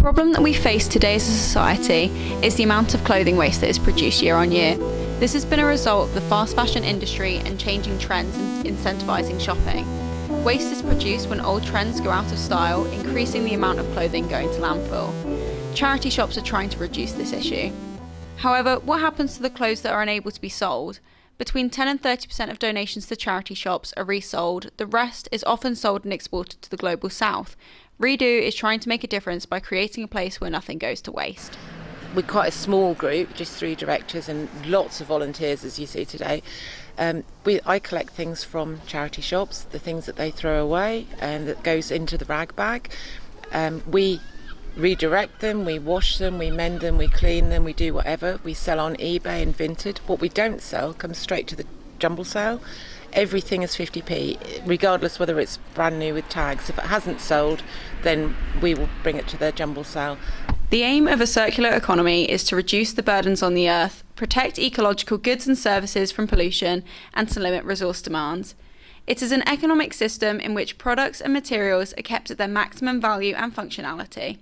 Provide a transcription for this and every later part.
problem that we face today as a society is the amount of clothing waste that is produced year on year. This has been a result of the fast fashion industry and changing trends and incentivising shopping. Waste is produced when old trends go out of style, increasing the amount of clothing going to landfill. Charity shops are trying to reduce this issue. However, what happens to the clothes that are unable to be sold? Between 10 and 30% of donations to charity shops are resold. The rest is often sold and exported to the global south. Redo is trying to make a difference by creating a place where nothing goes to waste. We're quite a small group, just 3 directors and lots of volunteers, as you see today. I collect things from charity shops, the things that they throw away and that goes into the rag bag. We redirect them, we wash them, we mend them, we clean them, we do whatever. We sell on eBay and Vinted. What we don't sell comes straight to the jumble sale. Everything is 50p, regardless whether it's brand new with tags. If it hasn't sold, then we will bring it to their jumble sale. The aim of a circular economy is to reduce the burdens on the earth, protect ecological goods and services from pollution, and to limit resource demands. It is an economic system in which products and materials are kept at their maximum value and functionality.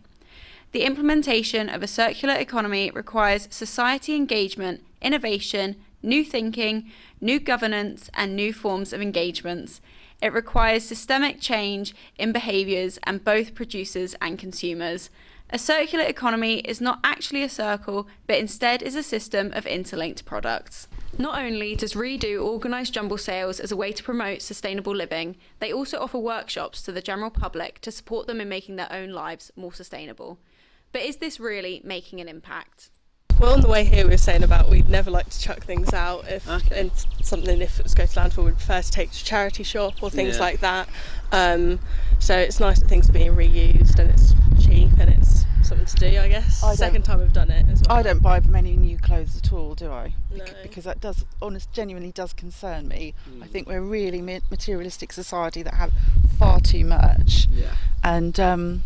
The implementation of a circular economy requires society engagement, innovation, new thinking, new governance, and new forms of engagements. It requires systemic change in behaviours and both producers and consumers. A circular economy is not actually a circle, but instead is a system of interlinked products. Not only does Redo organise jumble sales as a way to promote sustainable living, they also offer workshops to the general public to support them in making their own lives more sustainable. But is this really making an impact? Well, on the way here we were saying about we'd never like to chuck things out if it was going to landfill, we'd prefer to take to charity shop or things like that. So it's nice that things are being reused and it's cheap and it's something to do, I guess. Second time we've done it as well. I don't buy many new clothes at all, do I? No. Because that genuinely does concern me. I think we're a really materialistic society that have far too much. Yeah. And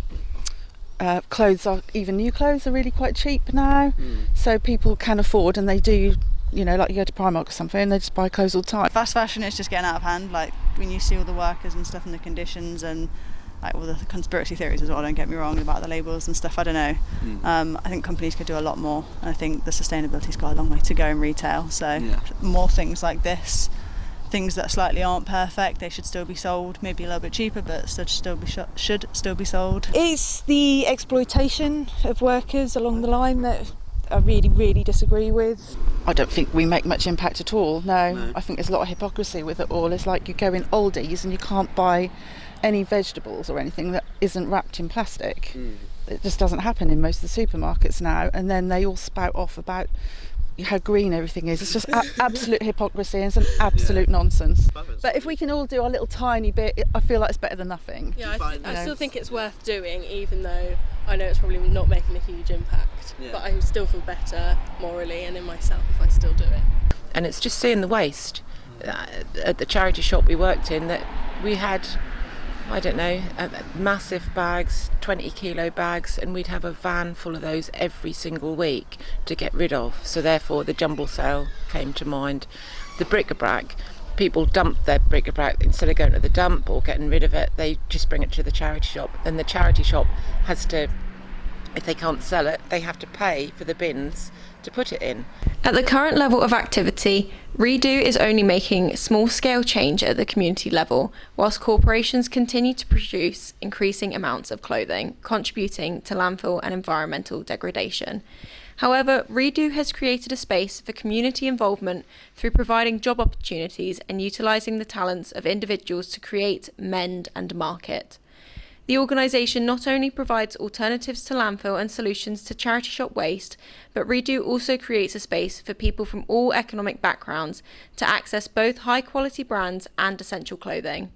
clothes even new clothes are really quite cheap now, so people can afford, and they do, like you go to Primark or something and they just buy clothes all the time. Fast fashion is just getting out of hand, like when you see all the workers and stuff and the conditions and like all the conspiracy theories as well, don't get me wrong, about the labels and stuff, I don't know. I think companies could do a lot more, and I think the sustainability's got a long way to go in retail, so more things like this. Things that slightly aren't perfect, they should still be sold, maybe a little bit cheaper, but should still be sold. It's the exploitation of workers along the line that I really, really disagree with. I don't think we make much impact at all, no. I think there's a lot of hypocrisy with it all. It's like you go in Aldi's and you can't buy any vegetables or anything that isn't wrapped in plastic. It just doesn't happen in most of the supermarkets now, and then they all spout off about how green everything is. It's just absolute hypocrisy and some absolute nonsense. But if we can all do our little tiny bit, I feel like it's better than nothing. Yeah, I still think it's worth doing, even though I know it's probably not making a huge impact. But I still feel better morally and in myself if I still do it. And it's just seeing the waste. At the charity shop we worked in, that we had, massive bags, 20 kilo bags, and we'd have a van full of those every single week to get rid of. So therefore the jumble sale came to mind. The bric-a-brac, people dump their bric-a-brac instead of going to the dump or getting rid of it, they just bring it to the charity shop, and the charity shop has to, if they can't sell it, they have to pay for the bins to put it in. At the current level of activity, Redo is only making small-scale change at the community level, whilst corporations continue to produce increasing amounts of clothing, contributing to landfill and environmental degradation. However, Redo has created a space for community involvement through providing job opportunities and utilising the talents of individuals to create, mend and market. The organisation not only provides alternatives to landfill and solutions to charity shop waste, but Redo also creates a space for people from all economic backgrounds to access both high-quality brands and essential clothing.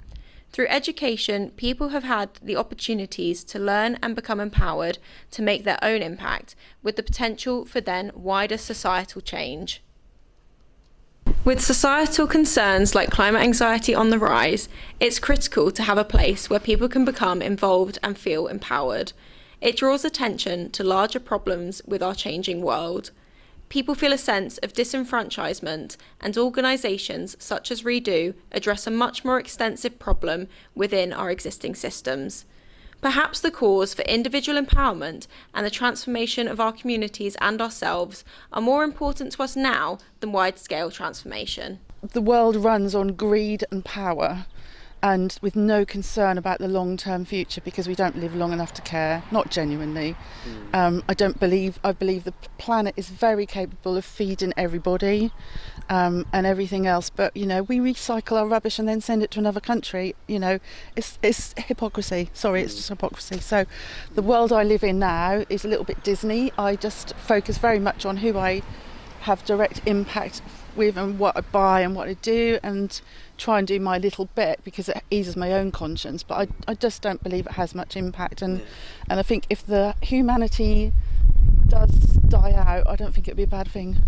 Through education, people have had the opportunities to learn and become empowered to make their own impact, with the potential for then wider societal change. With societal concerns like climate anxiety on the rise, it's critical to have a place where people can become involved and feel empowered. It draws attention to larger problems with our changing world. People feel a sense of disenfranchisement, and organisations such as Redo address a much more extensive problem within our existing systems. Perhaps the cause for individual empowerment and the transformation of our communities and ourselves are more important to us now than wide-scale transformation. The world runs on greed and power, and with no concern about the long-term future, because we don't live long enough to care, not genuinely. I believe the planet is very capable of feeding everybody and everything else, but we recycle our rubbish and then send it to another country. It's hypocrisy. It's just hypocrisy. So the world I live in now is a little bit Disney. I just focus very much on who I have direct impact with and what I buy and what I do, and try and do my little bit because it eases my own conscience, but I just don't believe it has much impact, and I think if the humanity does die out, I don't think it'd be a bad thing.